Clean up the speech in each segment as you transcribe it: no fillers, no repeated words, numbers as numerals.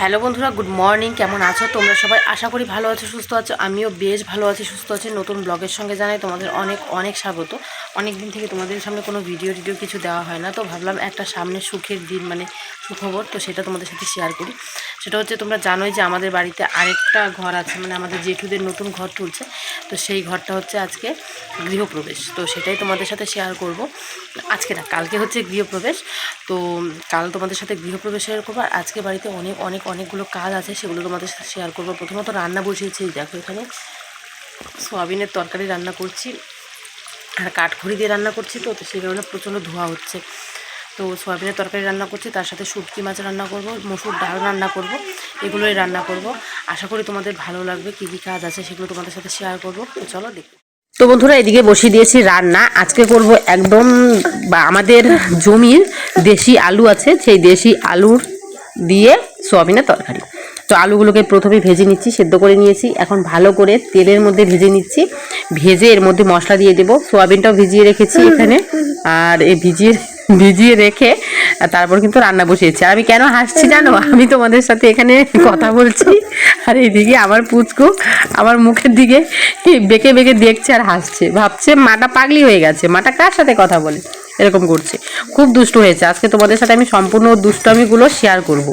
Hello বন্ধুরা, good morning. কেমন আছো তোমরা সবাই? আশা করি ভালো আছো, সুস্থ আছো। আমিও বেশ ভালো আছি, সুস্থ আছি। নতুন ব্লগের সঙ্গে জানাই তোমাদের অনেক অনেক স্বাগত। অনেক দিন থেকে তোমাদের সামনে কোনো ভিডিও কিছু দেওয়া হয় না, তো ভাবলাম একটা সামনে সুখের দিন, মানে সুখবর, তো সেটা তোমাদের সাথে শেয়ার করি। সেটা হচ্ছে, তোমরা জানোই যে আমাদের বাড়িতে আরেকটা ঘর আছে, মানে আমাদের জেঠুদের নতুন ঘর তুলছে। তো সেই ঘরটা হচ্ছে আজকে গৃহপ্রবেশ, তো সেটাই তোমাদের সাথে শেয়ার করব। আজকে না, কালকে হচ্ছে গৃহপ্রবেশ। তো কাল তোমাদের সাথে গৃহপ্রবেশ শেয়ার করবো, আর আজকে বাড়িতে অনেকগুলো কাজ আছে, সেগুলো তোমাদের সাথে শেয়ার করবো। প্রথমত রান্না বসিয়েছি, দেখো এখানে সোয়াবিনের তরকারি রান্না করছি, আর কাঠখড়ি দিয়ে রান্না করছি। তো সেই কারণে প্রচণ্ড ধোঁয়া হচ্ছে। তো সোয়াবিনের তরকারি রান্না করছি, তার সাথে শুটকি মাছ রান্না করব, মসুর ডাল রান্না করব, এগুলোই রান্না করব। আশা করি তোমাদের ভালো লাগবে। কী কী কাজ আছে সেগুলো তোমাদের সাথে শেয়ার করব, তো চলো দেখি। তো বন্ধুরা, এদিকে বসিয়ে দিয়েছি রান্না। আজকে করব একদম আমাদের জমির দেশি আলু আছে, সেই দেশি আলুর দিয়ে সোয়াবিনের তরকারি। তো আলুগুলোকে প্রথমে ভেজে নিচ্ছি, সেদ্ধ করে নিয়েছি। এখন ভালো করে তেলের মধ্যে ভেজে নিচ্ছি। ভেজে এর মধ্যে মশলা দিয়ে দেবো। সোয়াবিনটাও ভিজিয়ে রেখেছি এখানে, আর এই ভিজিয়ে রেখে তারপর কিন্তু রান্না বসিয়েছি। আর আমি কেন হাসছি জানো? আমি তোমাদের সাথে এখানে কথা বলছি, আর এইদিকে আমার পুচকু আমার মুখের দিকে বেঁকে বেঁকে দেখছে আর হাসছে, ভাবছে মাটা পাগলি হয়ে গেছে, মাটা কার সাথে কথা বলে, এরকম করছে। খুব দুষ্ট হয়েছে। আজকে তোমাদের সাথে আমি সম্পূর্ণ দুষ্টামিগুলো শেয়ার করব।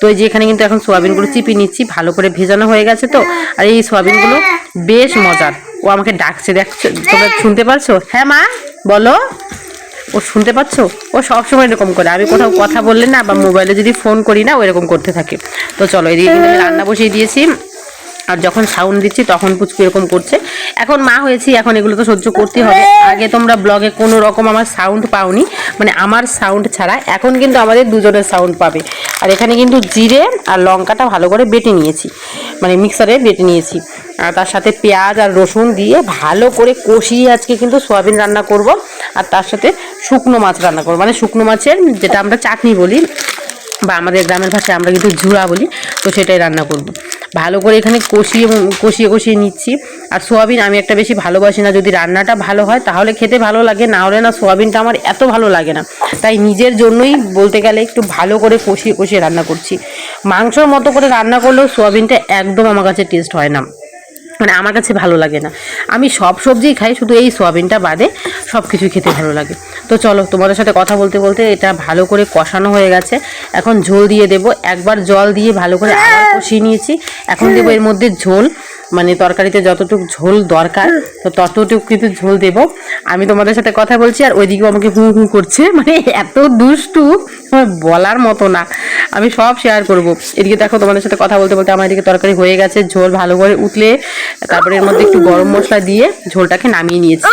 তো এই যে এখানে কিন্তু এখন সোয়াবিনগুলো চিপি নিচ্ছি, ভালো করে ভেজানো হয়ে গেছে। তো আর এই সোয়াবিনগুলো বেশ মজার। ও আমাকে ডাকছে, দেখছো তোমরা শুনতে পারছো? হ্যাঁ মা বলো। ও শুনতে পাচ্ছ? ও সবসময় এরকম করে, আমি কোথাও কথা বললে না বা মোবাইলে যদি ফোন করি না, ও এরকম করতে থাকে। তো চলো, এদিকে কিন্তু আমি রান্না বসিয়ে দিয়েছি, আর যখন সাউন্ড দিচ্ছি তখন পুচকু এরকম করছে। এখন মা হয়েছি, এখন এগুলো তো সহ্য করতে হবে। আগে তোমরা ব্লগে কোনো রকম আমার সাউন্ড পাওনি, মানে আমার সাউন্ড ছাড়া। এখন কিন্তু আমাদের দুজনের সাউন্ড পাবে। আর এখানে কিন্তু জিরে আর লঙ্কাটা ভালো করে বেটে নিয়েছি, মানে মিক্সারে বেটে নিয়েছি। আর তার সাথে পেঁয়াজ আর রসুন দিয়ে ভালো করে কষিয়ে আজকে কিন্তু সোয়াবিন রান্না করব। আর তার সাথে শুকনো মাছ রান্না করবো, মানে শুকনো মাছের যেটা আমরা চাটনি বলি, বা আমাদের গ্রামের ভাষায় আমরা কিন্তু ঝুড়া বলি। তো সেটাই রান্না করব। ভালো করে এখানে কষিয়ে নিচ্ছি। আর সোয়াবিন আমি একটা বেশি ভালোবাসি না। যদি রান্নাটা ভালো হয় তাহলে খেতে ভালো লাগে, না হলে না, সোয়াবিনটা আমার এত ভালো লাগে না। তাই নিজের জন্যই বলতে গেলে একটু ভালো করে কষিয়ে রান্না করছি। মাংসর মতো করে রান্না করলেও সোয়াবিনটা একদম আমার কাছে টেস্ট হয় না, মানে আমার কাছে ভালো লাগে না। আমি সব সবজিই খাই, শুধু এই সোয়াবিনটা বাদে সব কিছু খেতে ভালো লাগে। তো চলো, তোমাদের সাথে কথা বলতে বলতে এটা ভালো করে কষানো হয়ে গেছে। এখন ঝোল দিয়ে দেব। একবার জল দিয়ে ভালো করে আবার কষিয়ে নিয়েছি। এখন দেবো এর মধ্যে ঝোল, মানে তরকারিতে যতটুকু ঝোল দরকার তো ততটুকু কিন্তু ঝোল দেব। আমি তোমাদের সাথে কথা বলছি, আর ওইদিকেও আমাকে হু হু করছে, মানে এত দুষ্টু বলার মতো না। আমি সব শেয়ার করব। এদিকে দেখো, তোমাদের সাথে কথা বলতে বলতে আমার এদিকে তরকারি হয়ে গেছে। ঝোল ভালো করে উতলে তারপরে এর মধ্যে একটু গরম মশলা দিয়ে ঝোলটাকে নামিয়ে নিয়েছি।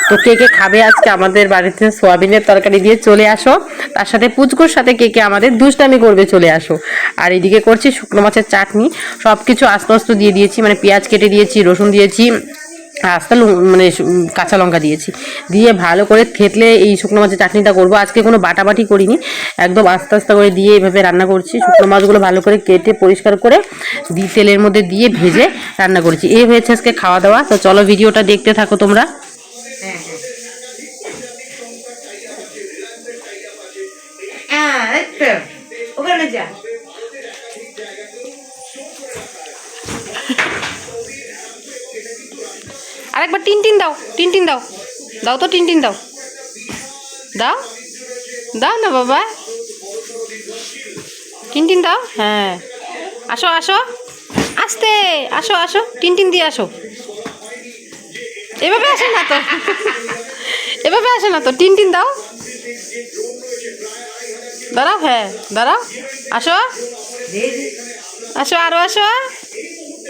তো কে কে খাবে আজকে আমাদের বাড়িতে সোয়াবিনের তরকারি দিয়ে চলে আসো। তার সাথে পুচকুর সাথে কে কে আমাদের দুষ্টামি করবে চলে আসো। আর এদিকে করছি শুকনো মাছের চাটনি। সব কিছু আস্তে আস্তে দিয়ে দিয়েছি, মানে পেঁয়াজ কেটে দিয়েছি, রসুন দিয়েছি, আস্তে মানে কাঁচা লঙ্কা দিয়েছি, দিয়ে ভালো করে থেতলে এই শুকনো মাছের চাটনিটা করবো। আজকে কোনো বাটাবাটি করিনি, একদম আস্তে আস্তে করে দিয়ে এভাবে রান্না করছি। শুকনো মাছগুলো ভালো করে কেটে পরিষ্কার করে দিয়ে তেলের মধ্যে দিয়ে ভেজে রান্না করেছি। এই হয়েছে আজকে খাওয়া দাওয়া। তো চলো, ভিডিওটা দেখতে থাকো তোমরা। ওখানে যা। আরেকবার টিনটিন দাও, টিনটিন দাও, দাও তো টিনটিন দাও, দাও দাও না বাবা, টিনটিন দাও। হ্যাঁ, আসো আসো, আস্তে আসো আসো, টিনটিন দিয়ে আসো। এভাবে আসে না তো, এভাবে আসে না তো, টিনটিন দাও। দাঁড়াও, হ্যাঁ দাঁড়াও, আসো আসো, আরো আসো,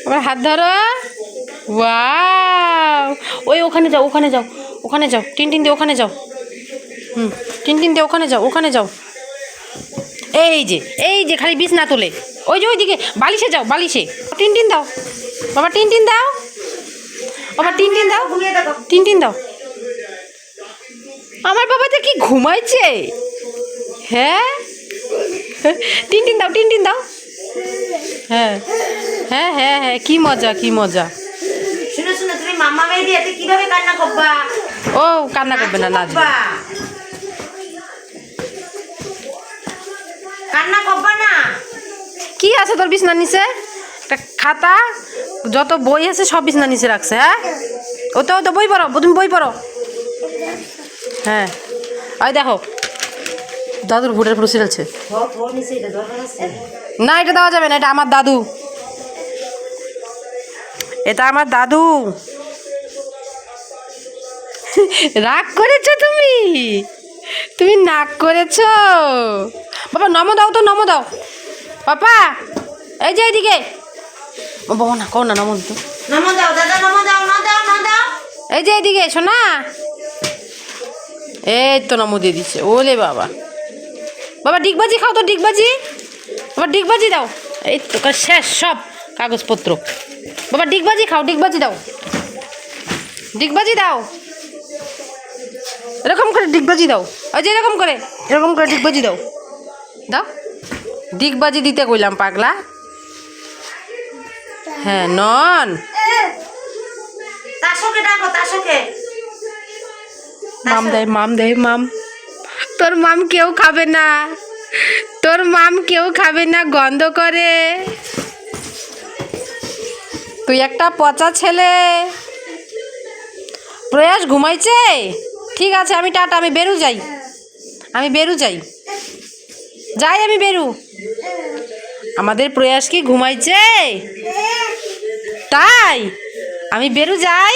আমার হাত ধরো। ওয়াও, ওই ওখানে যাও, ওখানে যাও, ওখানে যাও, টিনটিন দিয়ে ওখানে যাও। টিনটিন দিয়ে ওখানে যাও, ওখানে যাও। এই যে খালি বিষ না তোলে, ওই যে ওইদিকে বালিশে যাও, বালিশে। টিনটিন দাও বাবা, টিনটিন দাও বাবা, টিনটিন দাও, টিনটিন দাও। আমার বাবা তো কি ঘুমাইছে? হ্যাঁ, টিনটিন দাও, টিনটিন দাও। হ্যাঁ হ্যাঁ হ্যাঁ হ্যাঁ, কি মজা, কি মজা। শুনো শুনো, তুমি মাম্মা মেয়ে দিয়ে কিভাবে কান্না করবা? ও কান্না করবে না, নাচবে। কান্না করবা না। কি আছে তোর বিছনার নিচে? একটা খাতা, যত বই আছে সব বিছনার নিচে রাখছে। হ্যাঁ, ওতে বই পড়ো, তুমি বই পড়ো। হ্যাঁ, ওই দেখো দাদুর ভোটের প্রসিড আছে। না, এটা দেওয়া যাবে না, এটা আমার দাদু, এটা আমার দাদু। রাগ করেছো তুমি? তুমি নাক করেছো? বাবা নমো দাও তো, নমো দাও পাপা। এই যে এইদিকে বাবা, না কো না, নমো দিত। নমো দাও দাদা, নমো দাও, না দাও, না দাও। এই যে এইদিকে এসো না। এই তো নমো দিয়ে দিচ্ছে। ওলে বাবা, বাবা ডিগবাজি খাও তো, ডিগবাজি। বাবা ডিগবাজি দাও। এই তো শেষ সব কাগজপত্র। বাবা ডিগবাজি খাও, ডিগবাজি দাও, ডিগবাজি দাও। এরকম করে ডিগবাজি দাও। ওই যে এরকম করে ডিগবাজি দাও। দাও, ডিগবাজি দিতে কইলাম পাগলা। হ্যাঁ নন, তাসকে ডাকো, তাসকে। মাম দেয়, মাম দেয়, মাম। তোর মাম কেউ খাবে না, তোর মাম কেউ খাবে না, গন্ধ করে। তুই একটা পচা ছেলে। প্রয়াস ঘুমাইছে? ঠিক আছে, আমি টাটা, আমি বেরু যাই, আমি বেরু যাই, যাই আমি বেরু। আমাদের প্রয়াস কি ঘুমাইছে? তাই আমি বেরু যাই।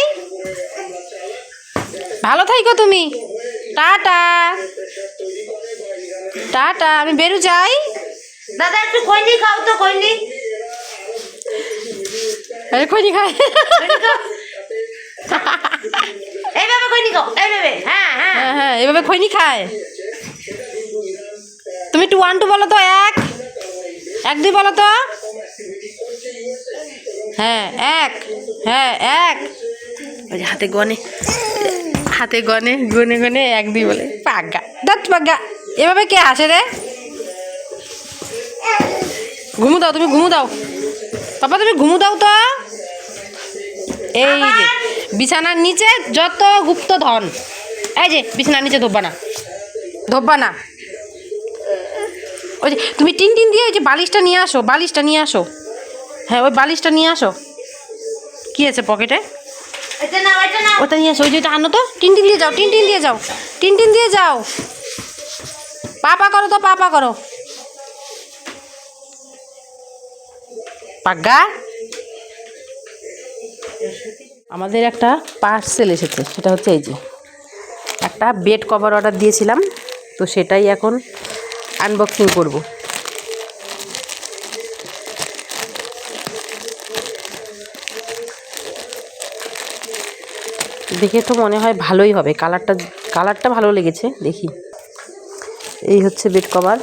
ভালো থাইকো তুমি, টাটা টাটা, আমি বেরু যাই। দাদা একটু খৈনি খাও তো, খৈনি। আরে খৈনি খায়? এইভাবে খৈনি খাও, এইভাবে। হ্যাঁ হ্যাঁ হ্যাঁ হ্যাঁ, এভাবে খৈনি খায়। তুমি একটু 1 2 বলো তো, 1 1 2 বলো তো। হ্যাঁ 1, হ্যাঁ 1। ওই যে হাতে গনে, হাতে গনে, গনে গনে 1 2 বলে। পাগা দাঁত পাগা, এভাবে কে হাসে রে? ঘুমু দাও, তুমি ঘুমু দাও পাপা, তুমি ঘুমু দাও তো। এই যে বিছানার নিচে যত গুপ্ত ধন, এই যে বিছানার নিচে ধোববা না, ধোববা না। ওই যে তুমি টিন টিন দিয়ে ওই যে বালিশটা নিয়ে আসো, বালিশটা নিয়ে আসো। হ্যাঁ, ওই বালিশটা নিয়ে আসো। কি আছে পকেটে? এটা নাও, এটা নাও। ওটা নিয়ে আসো, ওই যে ওটা আনো তো। টিন টিন দিয়ে যাও, টিন টিন দিয়ে যাও, টিন টিন দিয়ে যাও। পাপা করো তো, পাপা করো। পাগা, আমাদের একটা পার্সেল এসেছে, সেটা হচ্ছে এই যে একটা বেড কভার অর্ডার দিয়েছিলাম, তো সেটাই এখন আনবক্সিং করব। দেখে তো মনে হয় ভালোই হবে, কালারটা ভালো লেগেছে। দেখি, এই হচ্ছে বেড কভার।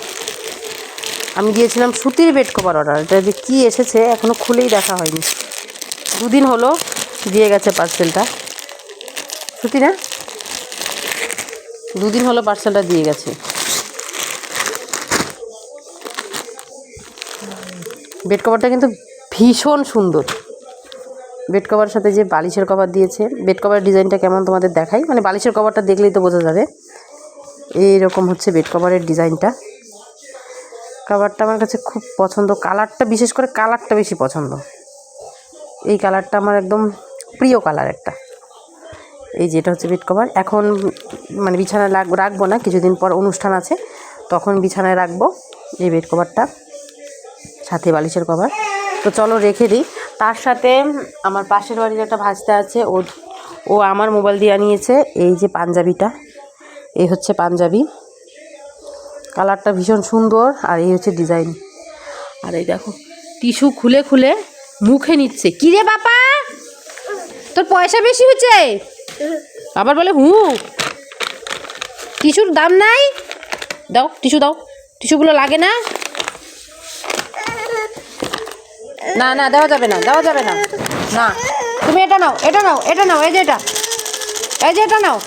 আমি দিয়েছিলাম সুতির বেড কভার অর্ডার, এটা যে কী এসেছে এখনও খুলেই দেখা হয়নি। 2 দিন হলো দিয়ে গেছে পার্সেলটা। সুতি না, 2 দিন হলো পার্সেলটা দিয়ে গেছে। বেড কভারটা কিন্তু ভীষণ সুন্দর। বেড কভারের সাথে যে বালিশের কভার দিয়েছে, বেড কভারের ডিজাইনটা কেমন তোমাদের দেখাই, মানে বালিশের কভারটা দেখলেই তো বোঝা যাবে। এইরকম হচ্ছে বেড কভারের ডিজাইনটা। কভারটা আমার কাছে খুব পছন্দ, কালারটা, বিশেষ করে কালারটা বেশি পছন্দ। এই কালারটা আমার একদম প্রিয় কালার একটা। এই যেটা হচ্ছে বেড কভার। এখন মানে বিছানায় রাখবো না, কিছুদিন পর অনুষ্ঠান আছে, তখন বিছানায় রাখবো এই বেড কভারটা, সাথে বালিশের কভার। তো চলো রেখে দিই। তার সাথে আমার পাশের বাড়ির একটা ভাজতে আছে, ও আমার মোবাইল দিয়ে আনিয়েছে এই যে পাঞ্জাবিটা। এই হচ্ছে পাঞ্জাবি, কালারটা ভীষণ সুন্দর, আর এই হচ্ছে ডিজাইন। আর এই দেখো টিস্যু খুলে খুলে মুখে নিচ্ছে। কি রে বাবা, তোর পয়সা বেশি হচ্ছে? আবার বলে টিস্যুর দাম নাই? দাও টিস্যু, দাও, টিস্যুগুলো লাগে না। না না, দেওয়া যাবে না, দেওয়া যাবে না। না, তুমি এটা নাও, এটা নাও, এটা নাও, এই যে এটা, এই যে এটা নাও,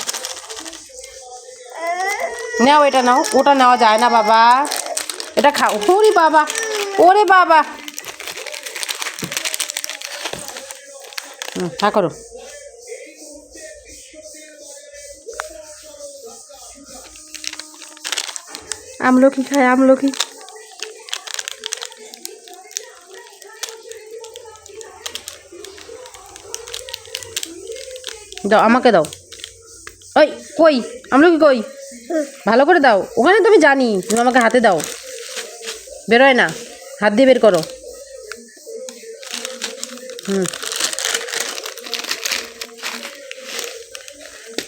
নাও এটা নাও। ওটা নেওয়া যায় না বাবা, এটা খাও। ওরে বাবা, ওরে বাবা। হ্যাঁ করো। আমলকি খায়, আমলকি। দাও, আমাকে দাও। ওই কই আমলকি কই? ভালো করে দাও। ওখানে তো আমি জানি, তুমি আমাকে হাতে দাও। বেরোয় না, হাত দিয়ে বের করো।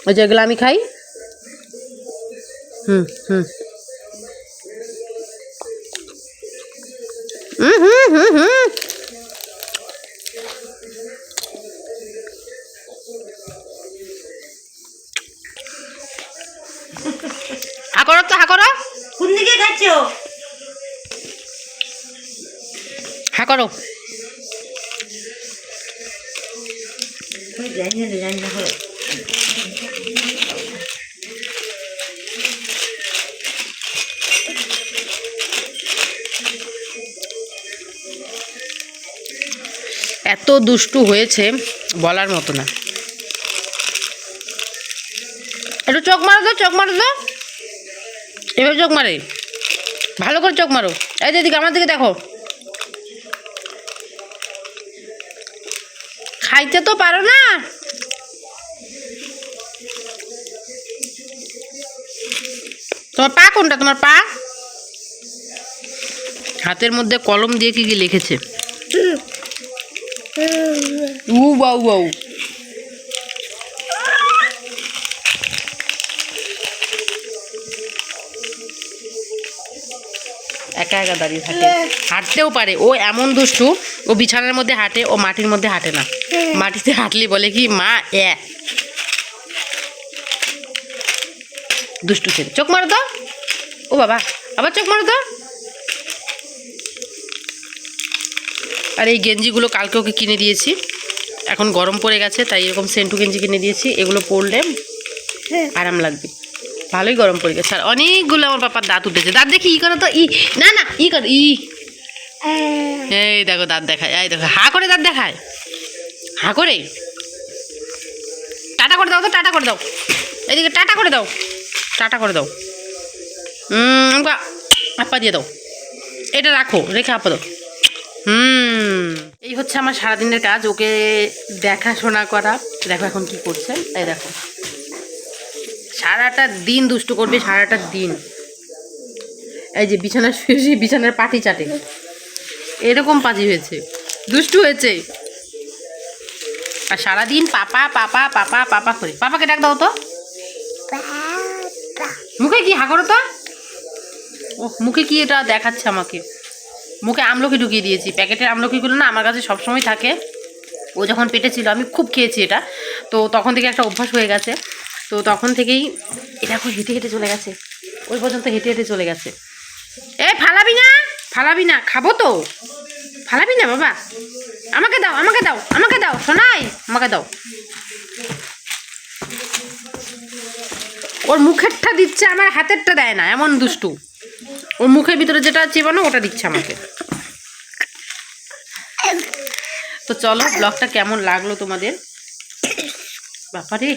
ওই যেগুলো আমি খাই। হুম হুম হুম হুম হুম হুম। হা করো তো, হা করো, কোন দিকে খাচ্ছ? হা করো। জানি না হলো। এত দুষ্টু হয়েছে বলার মতো না। একটু চোখ মারো তো, চোখ মারো তো, এভাবে চোখ মারে, ভালো করে চোখ মারো। এই দিকে আমার দিকে দেখো। খাইতে তো পারো না। তোমার পা কোনটা? তোমার পা হাতের মধ্যে কলম দিয়ে কি কি লিখেছে? উ বাউ বাউ। একা একা দাঁড়িয়ে থাকে, হাঁটতেও পারে। ও এমন দুষ্টু, ও বিছানার মধ্যে হাঁটে, ও মাটির মধ্যে হাঁটে না। মাটিতে হাঁটলি বলে কি মা দুষ্টু ছেলে। চোখ মারো তো। ও বাবা, আবার চোখ মারো তো। আর এই গেঞ্জিগুলো কালকে ওকে কিনে দিয়েছি, এখন গরম পড়ে গেছে তাই এরকম সেন্টু গেঞ্জি কিনে দিয়েছি। এগুলো পরলে আরাম লাগবে, ভালোই গরম পড়ে গেছে। আর অনেকগুলো আমার পাপার দাঁত উঠেছে। দাঁত দেখি ই করো তো, ই না না ই করো, এই দেখো দাঁত দেখায়, এই দেখো হা করে দাঁত দেখায়, হা করে। টাটা করে দাও তো, টাটা করে দাও, এদিকে টাটা করে দাও, টাটা করে দাও। আপা দিয়ে দাও, এটা রাখো, রেখে আপা দাও। এই হচ্ছে আমার সারাদিনের কাজ, ওকে দেখাশোনা করা। দেখো এখন কি করছে, এই দেখো সারাটা দিন দুষ্টু করবে, সারাটা দিন। এই যে বিছানার শুয়ে শুয়ে বিছানার পাটি চাটে, এরকম পাজি হয়েছে, দুষ্টু হয়েছে। আর সারাদিন পাপা পাপা পাপা পাপা করে। পাপাকে ডাক দাও তো, মুখে কি হা করো তো। ও মুখে কি এটা দেখাচ্ছে আমাকে? মুখে আমলকি ঢুকিয়ে দিয়েছি, প্যাকেটের আমলকিগুলো না আমার কাছে সবসময় থাকে। ও যখন পেটে ছিল আমি খুব খেয়েছি এটা, তো তখন থেকে একটা অভ্যাস হয়ে গেছে। তো তখন থেকেই এটা এখন হেঁটে হেঁটে চলে গেছে, ওই পর্যন্ত হেঁটে হেঁটে চলে গেছে। ফালাবি না, ফালাবি না, খাবো তো, ফালাবি না বাবা। আমাকে দাও, আমাকে দাও, আমাকে দাও, শোনাই আমাকে দাও। ওর মুখেরটা দিচ্ছে, আমার হাতেরটা দেয় না, এমন দুষ্টু। ওর মুখের ভিতরে যেটা চেবানো ওটা দিচ্ছে আমাকে। তো চলো, ব্লগটা কেমন লাগলো তোমাদের? বাপারে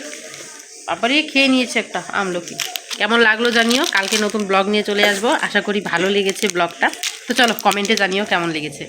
বাপারে, খেয়ে নিয়েছে একটা আমলকি। কেমন লাগলো জানিও। কালকে নতুন ব্লগ নিয়ে চলে আসবো, আশা করি ভালো লেগেছে ব্লগটা। তো চলো কমেন্টে জানিও কেমন লেগেছে।